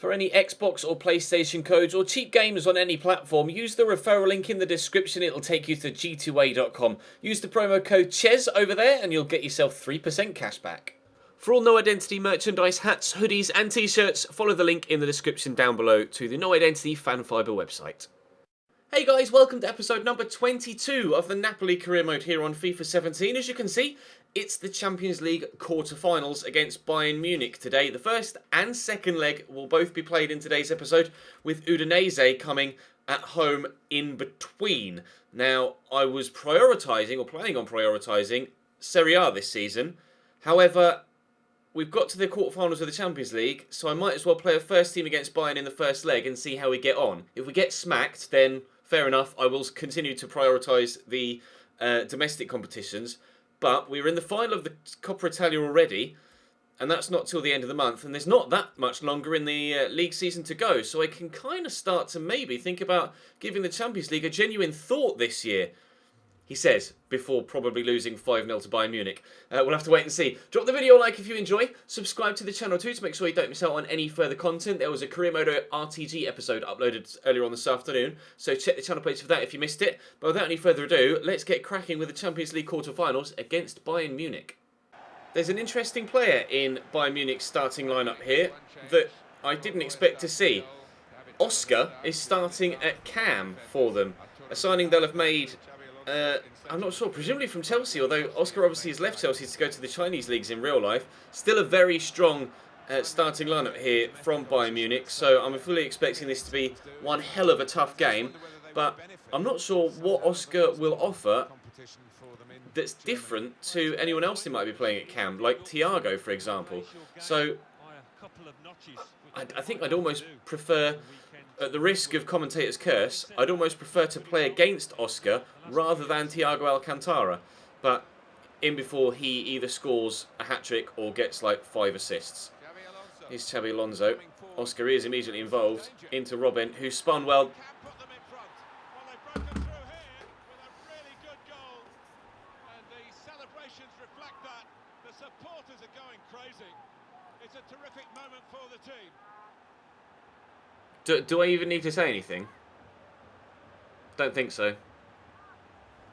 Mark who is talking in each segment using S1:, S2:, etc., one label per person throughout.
S1: For any Xbox or PlayStation codes or cheap games on any platform, use the referral link in the description. It'll take you to g2a.com. Use the promo code CHES over there and you'll get yourself 3% cash back. For all No Identity merchandise, hats, hoodies and t-shirts, follow the link in the description down below to the No Identity Fan Fibre website. Hey guys, welcome to episode number 22 of the Napoli career mode here on FIFA 17. As you can see, it's the Champions League quarter-finals against Bayern Munich today. The first and second leg will both be played in today's episode, with Udinese coming at home in between. Now, I was prioritising, or planning on prioritising, Serie A this season. However, we've got to the quarterfinals of the Champions League, so I might as well play a first team against Bayern in the first leg and see how we get on. If we get smacked, then fair enough, I will continue to prioritise the domestic competitions. But we're in the final of the Coppa Italia already, and that's not till the end of the month, and there's not that much longer in the league season to go, so I can kind of start to maybe think about giving the Champions League a genuine thought this year, he says, before probably losing 5-0 to Bayern Munich. We'll have to wait and see. Drop the video a like if you enjoy. Subscribe to the channel too to make sure you don't miss out on any further content. There was a Career Mode RTG episode uploaded earlier on this afternoon, so check the channel page for that if you missed it. But without any further ado, let's get cracking with the Champions League quarter-finals against Bayern Munich. There's an interesting player in Bayern Munich's starting lineup here that I didn't expect to see. Oscar is starting at cam for them, a signing they'll have made... I'm not sure, presumably from Chelsea, although Oscar obviously has left Chelsea to go to the Chinese leagues in real life. Still a very strong starting lineup here from Bayern Munich, so I'm fully expecting this to be one hell of a tough game, but I'm not sure what Oscar will offer that's different to anyone else who might be playing at cam, like Thiago, for example. So I think I'd almost prefer... At the risk of commentator's curse, I'd almost prefer to play against Oscar rather than Thiago Alcantara. But in before he either scores a hat-trick or gets like 5 assists. Here's Xabi Alonso. Oscar is immediately involved into Robin, who spun well. Do I even need to say anything? Don't think so.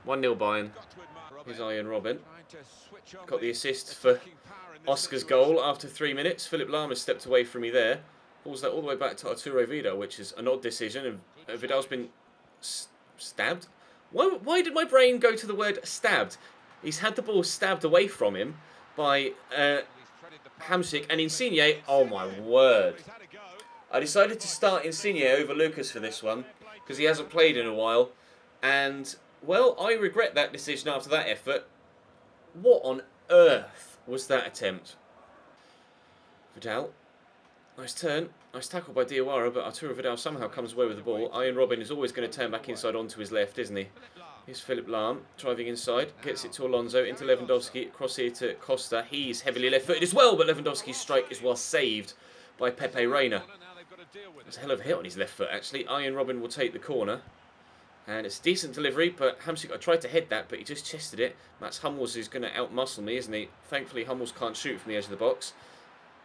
S1: 1-0 Bayern. Here's Arjen Robben. Got the assist for Oscar's goal after 3 minutes. Philip Lahm has stepped away from me there. Pulls that all the way back to Arturo Vidal, which is an odd decision. And Vidal's been stabbed. Why did my brain go to the word stabbed? He's had the ball stabbed away from him by Hamsik and Insigne. Oh my word. I decided to start Insigne over Lucas for this one, because he hasn't played in a while, and, well, I regret that decision after that effort. What on earth was that attempt? Vidal, nice turn, nice tackle by Diawara, but Arturo Vidal somehow comes away with the ball. Arjen Robben is always going to turn back inside onto his left, isn't he? Here's Philip Lahm, driving inside, gets it to Alonso, into Lewandowski, across here to Costa. He's heavily left-footed as well, but Lewandowski's strike is well saved by Pepe Reina. It's a hell of a hit on his left foot, actually. Arjen Robben will take the corner. And it's a decent delivery, but Hamsik, I tried to head that, but he just chested it. Mats Hummels is going to outmuscle me, isn't he? Thankfully, Hummels can't shoot from the edge of the box.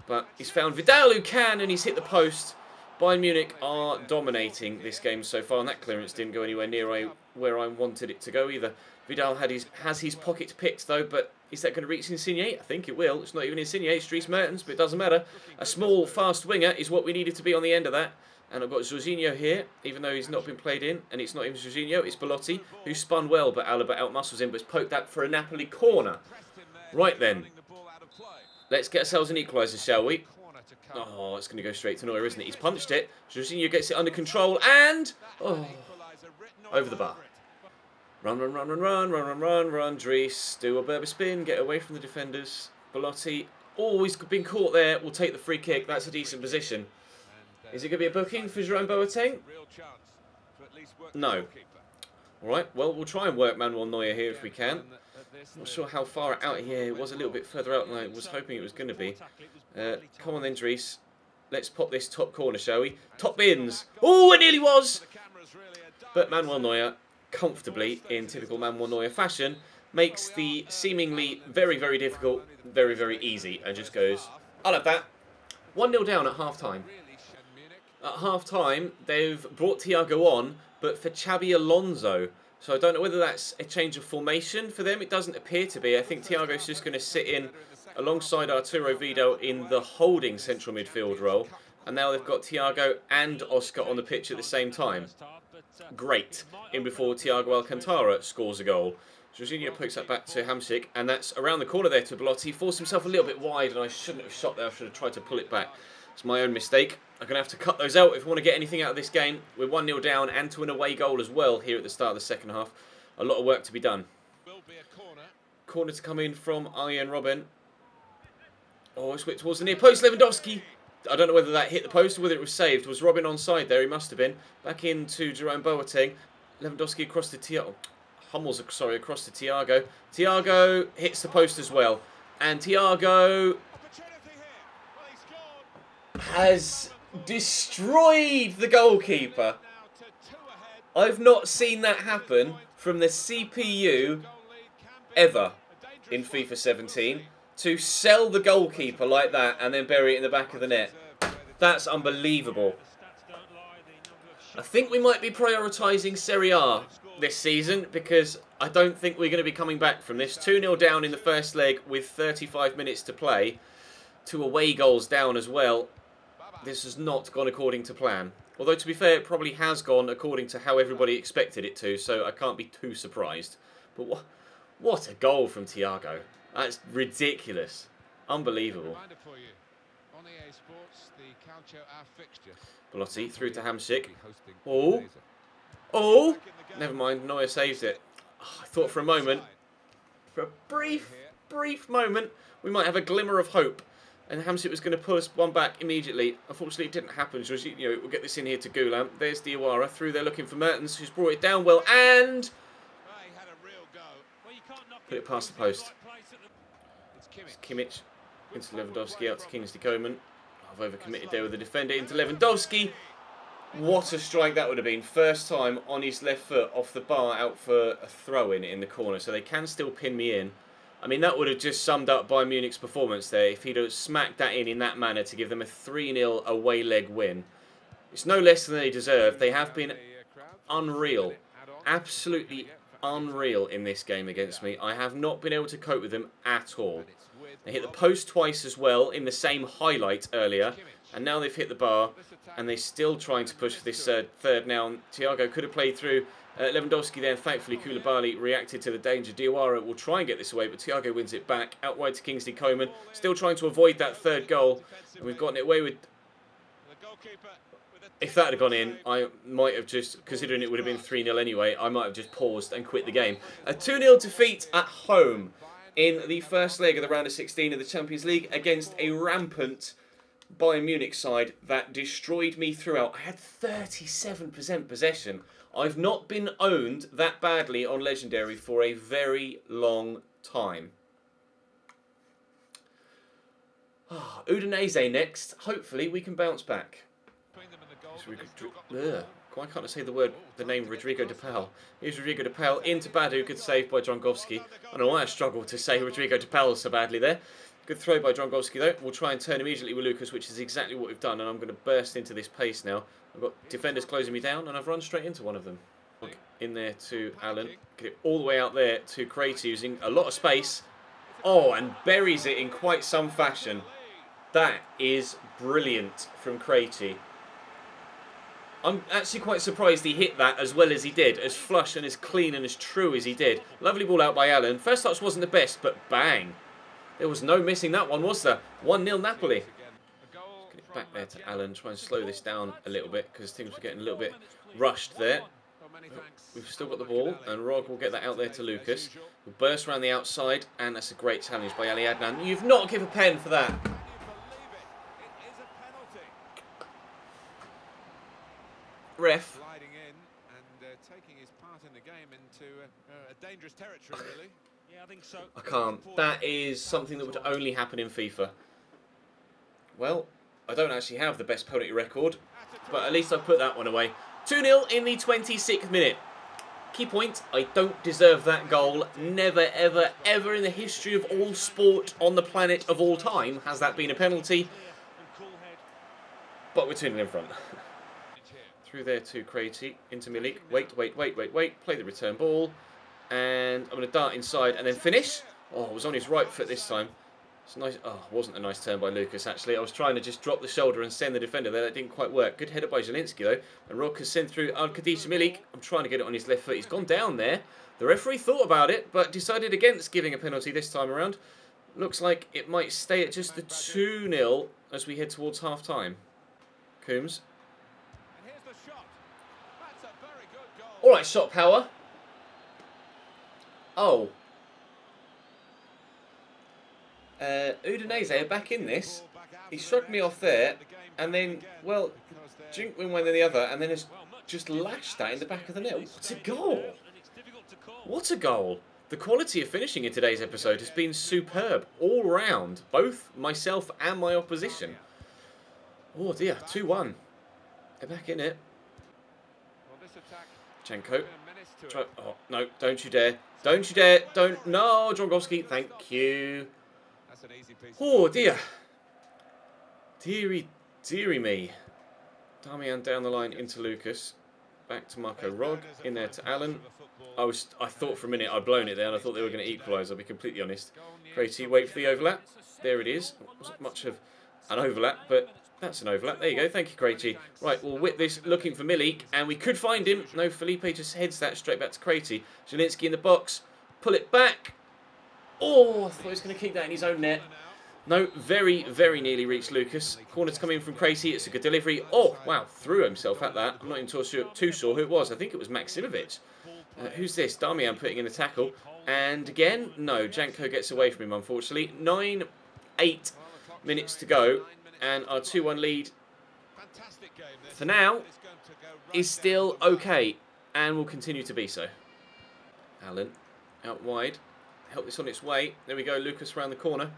S1: But he's found Vidal, who can, and he's hit the post. Bayern Munich are dominating this game so far, and that clearance didn't go anywhere near where I wanted it to go either. Vidal has his pockets picked, though, but is that going to reach Insigne? I think it will. It's not even Insigne, it's Dries Mertens, but it doesn't matter. A small, fast winger is what we needed to be on the end of that. And I've got Jorginho here, even though he's not been played in. And it's not even Jorginho, it's Belotti, who spun well, but Alaba outmuscles him, but has poked that for a Napoli corner. Right then. Let's get ourselves an equaliser, shall we? Oh, it's going to go straight to Neuer, isn't it? He's punched it. Jorginho gets it under control, and... Oh, over the bar. Run, run, run, run, run, run, run, run, run. Dries, do a Berber spin, get away from the defenders. Belotti, always been caught there, will take the free kick. That's a decent position. Is it going to be a booking for Jerome Boateng? No. Alright, well, we'll try and work Manuel Neuer here if we can. Not sure how far out here. It was a little bit further out than I was hoping it was going to be. Come on then, Dries. Let's pop this top corner, shall we? Top bins. Oh, it nearly was! But Manuel Neuer, comfortably, in typical Manuel Neuer fashion, makes the seemingly very, very difficult very, very easy and just goes, I'll have that. 1-0 down at half-time. at half-time, they've brought Thiago on, but for Xabi Alonso. So I don't know whether that's a change of formation for them. It doesn't appear to be. I think Thiago's just going to sit in alongside Arturo Vidal in the holding central midfield role. And now they've got Thiago and Oscar on the pitch at the same time. Great. In before Thiago Alcantara scores a goal. Jorginho pokes that back to Hamsik, and that's around the corner there to Belotti. Forced himself a little bit wide, and I shouldn't have shot there. I should have tried to pull it back. It's my own mistake. I'm going to have to cut those out if we want to get anything out of this game. We're 1-0 down and to an away goal as well here at the start of the second half. A lot of work to be done. Corner to come in from Arjen Robben. Oh, it's whipped towards the near post. Lewandowski. I don't know whether that hit the post or whether it was saved. Was Robben onside there? He must have been. Back into Jerome Boateng. Lewandowski across to Thiago. Hummels, sorry, across to Thiago. Thiago hits the post as well. And Thiago has destroyed the goalkeeper. I've not seen that happen from the CPU ever in FIFA 17. To sell the goalkeeper like that and then bury it in the back of the net. That's unbelievable. I think we might be prioritising Serie A this season because I don't think we're going to be coming back from this. 2-0 down in the first leg with 35 minutes to play. 2 away goals down as well. This has not gone according to plan. Although, to be fair, it probably has gone according to how everybody expected it to, so I can't be too surprised. But what a goal from Thiago. That's ridiculous. Unbelievable. Belotti through to Hamsik. Oh. Oh. Never mind. Neuer saves it. Oh, I thought for a moment, for a brief moment, we might have a glimmer of hope. And Hamsik was going to pull us one back immediately. Unfortunately, it didn't happen. Jorginho will get this in here to Gulam. There's Diawara through there looking for Mertens, who's brought it down well. And put it past the post. It's Kimmich into Lewandowski, out to Kingsley Coman. I've overcommitted there with the defender into Lewandowski. What a strike that would have been. First time on his left foot off the bar out for a throw-in in the corner. So they can still pin me in. I mean, that would have just summed up Bayern Munich's performance there if he'd have smacked that in that manner to give them a 3-0 away leg win. It's no less than they deserve. They have been unreal. Absolutely unreal in this game against me. I have not been able to cope with them at all. They hit the post twice as well in the same highlight earlier. And now they've hit the bar. And they're still trying to push for this third now. Thiago could have played through Lewandowski there. Thankfully, Koulibaly reacted to the danger. Diawara will try and get this away, but Thiago wins it back. Out wide to Kingsley Coman. Still trying to avoid that third goal. And we've gotten it away with... If that had gone in, I might have just, considering it would have been 3-0 anyway, I might have just paused and quit the game. A 2-0 defeat at home in the first leg of the round of 16 of the Champions League against a rampant Bayern Munich side that destroyed me throughout. I had 37% possession. I've not been owned that badly on Legendary for a very long time. Udinese next. Hopefully we can bounce back. Why can't I say the name Rodrigo de Paul? Here's Rodrigo de Paul into Badu. Good save by Drongowski. I don't know why I struggled to say Rodrigo de Paul so badly there. Good throw by Drongowski though. We'll try and turn immediately with Lucas, which is exactly what we've done. And I'm going to burst into this pace now. I've got defenders closing me down and I've run straight into one of them. In there to Allen. Get it all the way out there to Crate using a lot of space. Oh, and buries it in quite some fashion. That is brilliant from Crate. I'm actually quite surprised he hit that as well as he did. As flush and as clean and as true as he did. Lovely ball out by Allen. First touch wasn't the best, but bang. There was no missing that one, was there? 1-0 Napoli. Get it back there to Allen. Try and slow this down a little bit because things were getting a little bit rushed there. We've still got the ball and Rog will get that out there to Lucas. We'll burst around the outside and that's a great challenge by Ali Adnan. You've not given a pen for that. Ref. I can't. That is something that would only happen in FIFA. Well, I don't actually have the best penalty record, but at least I've put that one away. 2-0 in the 26th minute. Key point, I don't deserve that goal. Never, ever, ever in the history of all sport on the planet of all time has that been a penalty. But we're 2-0 in front. Through there to Craigie, into Milik. Wait. Play the return ball. And I'm going to dart inside and then finish. Oh, it was on his right foot this time. It's nice. Oh, it wasn't a nice turn by Lucas, actually. I was trying to just drop the shoulder and send the defender there. That didn't quite work. Good header by JYNXED, though. And Rog has sent through Al-Qadisha Milik. I'm trying to get it on his left foot. He's gone down there. The referee thought about it, but decided against giving a penalty this time around. Looks like it might stay at just the 2-0 as we head towards half-time. Coombs. All right, shot power. Oh. Udinese are back in this. He shrugged me off there, and then, well, Jinkwin went in the other, and then has just lashed that in the back of the net. What a goal! What a goal! The quality of finishing in today's episode has been superb, all round, both myself and my opposition. Oh dear, 2-1. They're back in it. Janko. Oh, no, don't you dare. Don't you dare. Don't. No, Drongowski, thank you. Oh, dear. Deary me. Damian down the line into Lucas. Back to Marco Rog. In there to Alan. I thought for a minute I'd blown it there and I thought they were going to equalise, I'll be completely honest. Craigie, wait for the overlap. There it is. It wasn't much of an overlap, but that's an overlap. There you go. Thank you, Craigie. Right, we'll whip this looking for Milik, and we could find him. No, Felipe just heads that straight back to Craigie. JYNXED in the box. Pull it back. Oh, I thought he was going to keep that in his own net. No, very, very nearly reached Lucas. Corner to come in from Craigie. It's a good delivery. Oh, wow, threw himself at that. I'm not even too sure who it was. I think it was Maksimovic. Who's this? Damian putting in the tackle. And again, no, Janko gets away from him, unfortunately. 9-8 minutes to go. And our 2-1 lead, for now, is still okay. And will continue to be so. Alan, out wide. Help this on its way. There we go, Lucas around the corner.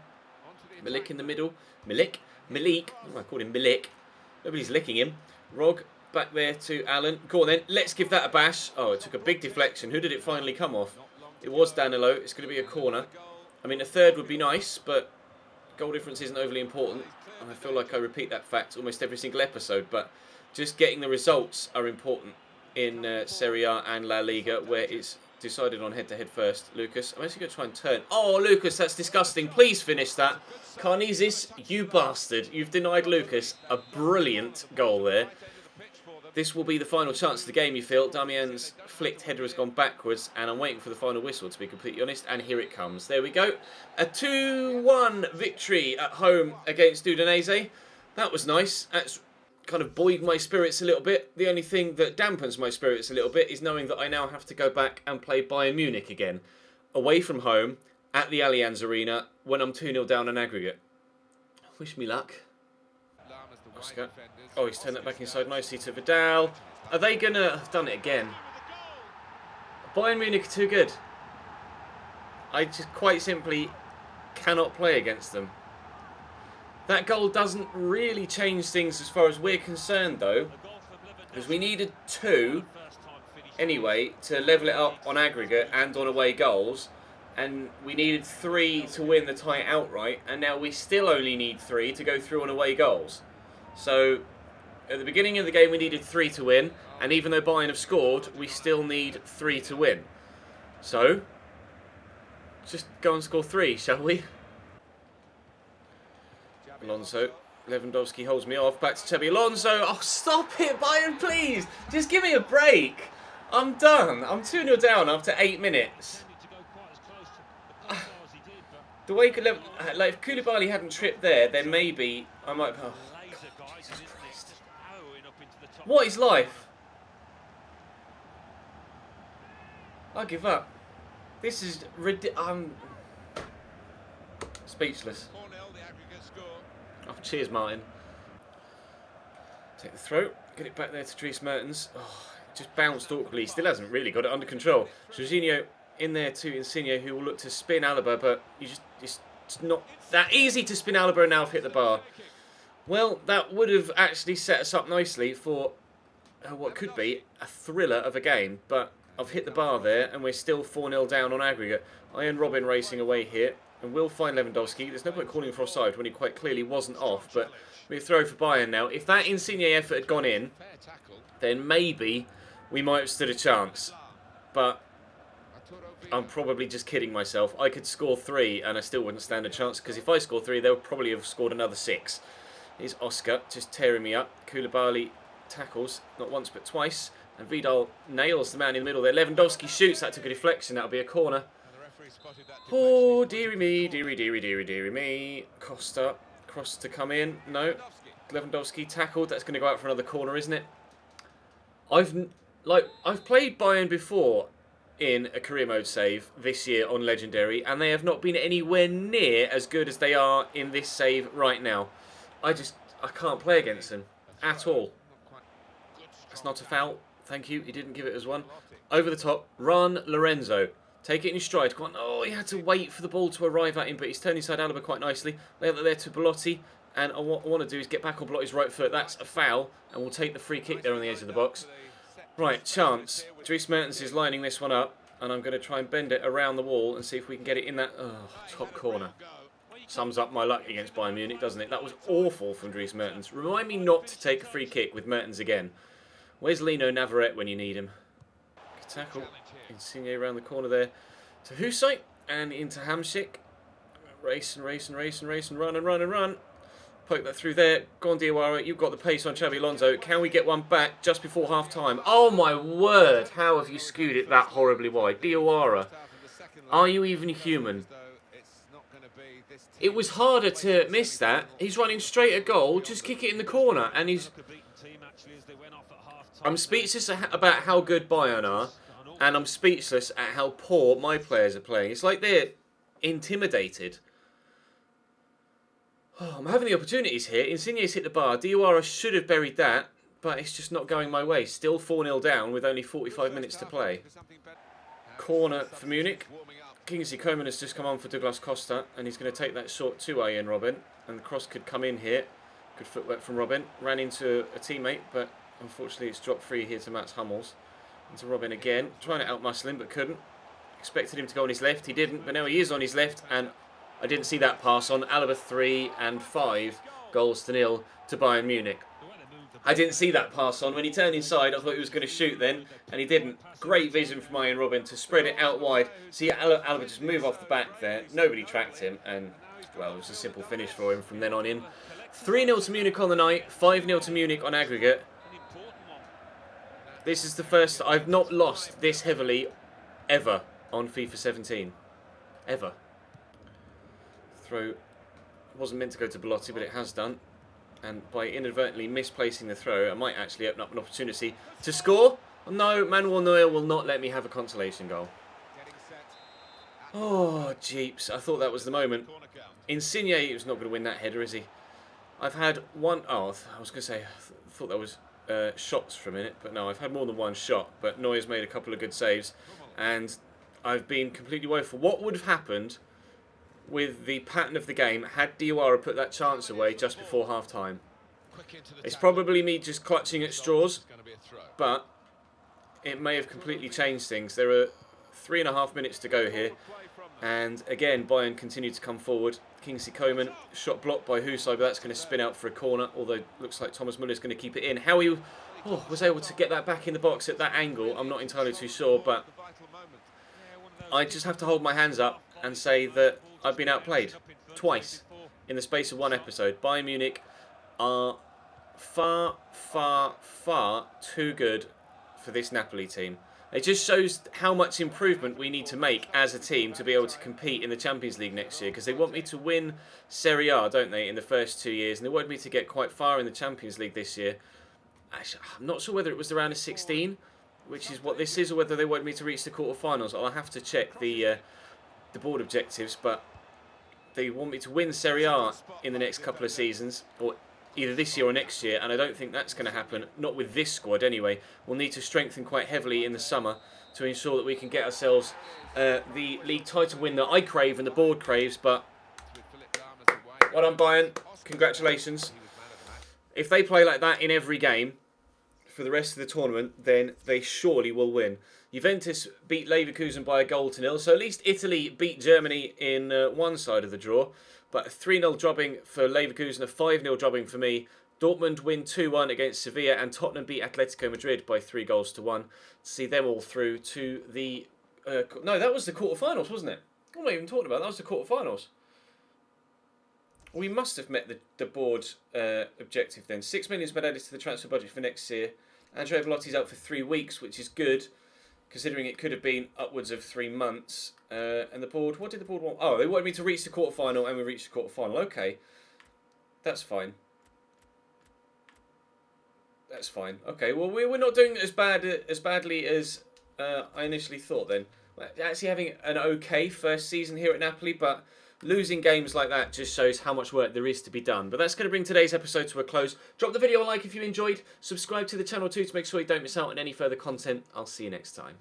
S1: Milik in the middle. Malik. Oh, I called him Milik. Nobody's licking him. Rog back there to Alan. Go on then. Let's give that a bash. Oh, it took a big deflection. Who did it finally come off? It was Danilo. It's going to be a corner. I mean, a third would be nice, but goal difference isn't overly important. And I feel like I repeat that fact almost every single episode, but just getting the results are important in Serie A and La Liga, where it's decided on head-to-head first. Lucas, I'm actually going to try and turn. Oh, Lucas, that's disgusting. Please finish that. Karnizis, you bastard. You've denied Lucas a brilliant goal there. This will be the final chance of the game, you feel. Damian's flicked header has gone backwards, and I'm waiting for the final whistle, to be completely honest, and here it comes. There we go. A 2-1 victory at home against Udinese. That was nice. That's kind of buoyed my spirits a little bit. The only thing that dampens my spirits a little bit is knowing that I now have to go back and play Bayern Munich again, away from home, at the Allianz Arena, when I'm 2-0 down in aggregate. Wish me luck. Oscar. Oh, he's turned that back inside nicely to Vidal. Are they going to have done it again? Bayern Munich are too good. I just quite simply cannot play against them. That goal doesn't really change things as far as we're concerned, though, because we needed 2 anyway to level it up on aggregate and on away goals, and we needed 3 to win the tie outright, and now we still only need 3 to go through on away goals. So at the beginning of the game we needed 3 to win, and even though Bayern have scored, we still need 3 to win. So just go and score 3, shall we? Alonso, Lewandowski holds me off, back to Xabi Alonso. Oh, stop it, Bayern, please! Just give me a break. I'm done. I'm 2-0 down after 8 minutes. The way like if Koulibaly hadn't tripped there, then maybe I might. Oh, God, Jesus Christ! What is life? I give up. This is ridiculous. Speechless. Oh, cheers, Martin. Take the throw. Get it back there to Dries Mertens. Oh, just bounced awkwardly. Still hasn't really got it under control. Jorginho in there to Insigne, who will look to spin Alaba, but it's not that easy to spin Alaba and now have hit the bar. Well, that would have actually set us up nicely for what could be a thriller of a game, but I've hit the bar there, and we're still 4-0 down on aggregate. Ian Robin racing away here. And we'll find Lewandowski. There's no point calling for offside when he quite clearly wasn't off, but we throw for Bayern now. If that Insigne effort had gone in, then maybe we might have stood a chance. But I'm probably just kidding myself. I could score 3 and I still wouldn't stand a chance, because if I score 3, they would probably have scored another 6. Here's Oscar just tearing me up. Koulibaly tackles, not once but twice. And Vidal nails the man in the middle there. Lewandowski shoots. That took a deflection. That'll be a corner. Oh, dearie me, dearie, dearie, dearie, dearie me. Costa, cross to come in. No. Lewandowski tackled. That's going to go out for another corner, isn't it? I've played Bayern before in a career mode save this year on Legendary, and they have not been anywhere near as good as they are in this save right now. I can't play against them at all. That's not a foul. Thank you. He didn't give it as one. Over the top. Run, Lorenzo. Take it in your stride. Come on. Oh, he had to wait for the ball to arrive at him, but he's turned inside Alaba quite nicely. Lay that there to Belotti. And what I want to do is get back on Belotti's right foot. That's a foul. And we'll take the free kick there on the edge of the box. Right, chance. Dries Mertens is lining this one up. And I'm going to try and bend it around the wall and see if we can get it in that top corner. Sums up my luck against Bayern Munich, doesn't it? That was awful from Dries Mertens. Remind me not to take a free kick with Mertens again. Where's Lino Navarrete when you need him? Good tackle. Insigne around the corner there to Husay and into Hamsik. Race and race and race and race and run and run and run. Poke that through there. Go on, Diawara. You've got the pace on Xabi Alonso. Can we get one back just before half time? Oh my word! How have you skewed it that horribly wide? Diawara, are you even human? It was harder to miss that. He's running straight at goal. Just kick it in the corner, and he's. I'm speechless about how good Bayern are, and I'm speechless at how poor my players are playing. It's like they're intimidated. Oh, I'm having the opportunities here. Insigne's hit the bar. Diawara should have buried that, but it's just not going my way. Still 4-0 down with only 45 minutes to play. Corner for Munich. Kingsley Coman has just come on for Douglas Costa, and he's going to take that short to Arjen Robben, and the cross could come in here. Good footwork from Robben. Ran into a teammate, but unfortunately it's dropped free here to Mats Hummels. Into Robben again, trying to outmuscle him, but couldn't. Expected him to go on his left, he didn't, but now he is on his left, and I didn't see that pass on. Alaba 3 and 5 goals to nil to Bayern Munich. I didn't see that pass on. When he turned inside, I thought he was going to shoot then, and he didn't. Great vision from Arjen Robben to spread it out wide. See Alaba just move off the back there. Nobody tracked him, and, well, it was a simple finish for him from then on in. 3-0 to Munich on the night, 5-0 to Munich on aggregate. This is the first. I've not lost this heavily ever on FIFA 17. Ever. Throw wasn't meant to go to Belotti, but it has done. And by inadvertently misplacing the throw, I might actually open up an opportunity to score. No, Manuel Neuer will not let me have a consolation goal. Oh, jeeps. I thought that was the moment. Insigne is not going to win that header, is he? I've had one. Oh, I was going to say, I thought that was shots for a minute, but no, I've had more than one shot. But Neuer's made a couple of good saves, and I've been completely woeful. What would have happened with the pattern of the game had Diawara put that chance away just before half-time? It's probably me just clutching at straws, but it may have completely changed things. There are 3.5 minutes to go here, and again Bayern continue to come forward. Kingsley Coman, shot blocked by Husay, but that's going to spin out for a corner, although it looks like Thomas Muller's going to keep it in. How he was able to get that back in the box at that angle, I'm not entirely too sure, but I just have to hold my hands up and say that I've been outplayed twice in the space of one episode. Bayern Munich are far, far, far too good for this Napoli team. It just shows how much improvement we need to make as a team to be able to compete in the Champions League next year, because they want me to win Serie A, don't they, in the first 2 years, and they want me to get quite far in the Champions League this year. Actually, I'm not sure whether it was the round of 16, which is what this is, or whether they want me to reach the quarterfinals. I'll have to check the board objectives, but they want me to win Serie A in the next couple of seasons, or either this year or next year, and I don't think that's going to happen, not with this squad anyway. We'll need to strengthen quite heavily in the summer to ensure that we can get ourselves the league title win that I crave and the board craves. But well done, Bayern. Congratulations. If they play like that in every game for the rest of the tournament, then they surely will win. Juventus beat Leverkusen by 1-0, so at least Italy beat Germany in one side of the draw. But a 3-0 drubbing for Leverkusen, a 5-0 drubbing for me. Dortmund win 2-1 against Sevilla, and Tottenham beat Atletico Madrid by 3-1. To see them all through to the... no, that was the quarterfinals, wasn't it? I'm not even talking about that. Was the quarterfinals. We must have met the board objective then. 6 million has been added to the transfer budget for next year. Andrea Velotti's out for 3 weeks, which is good, considering it could have been upwards of 3 months. And the board, what did the board want? Oh, they wanted me to reach the quarterfinal, and we reached the quarterfinal. Okay, that's fine. That's fine. Okay, well, we're not doing as badly as I initially thought then. We're actually having an okay first season here at Napoli, but losing games like that just shows how much work there is to be done. But that's going to bring today's episode to a close. Drop the video a like if you enjoyed. Subscribe to the channel too to make sure you don't miss out on any further content. I'll see you next time.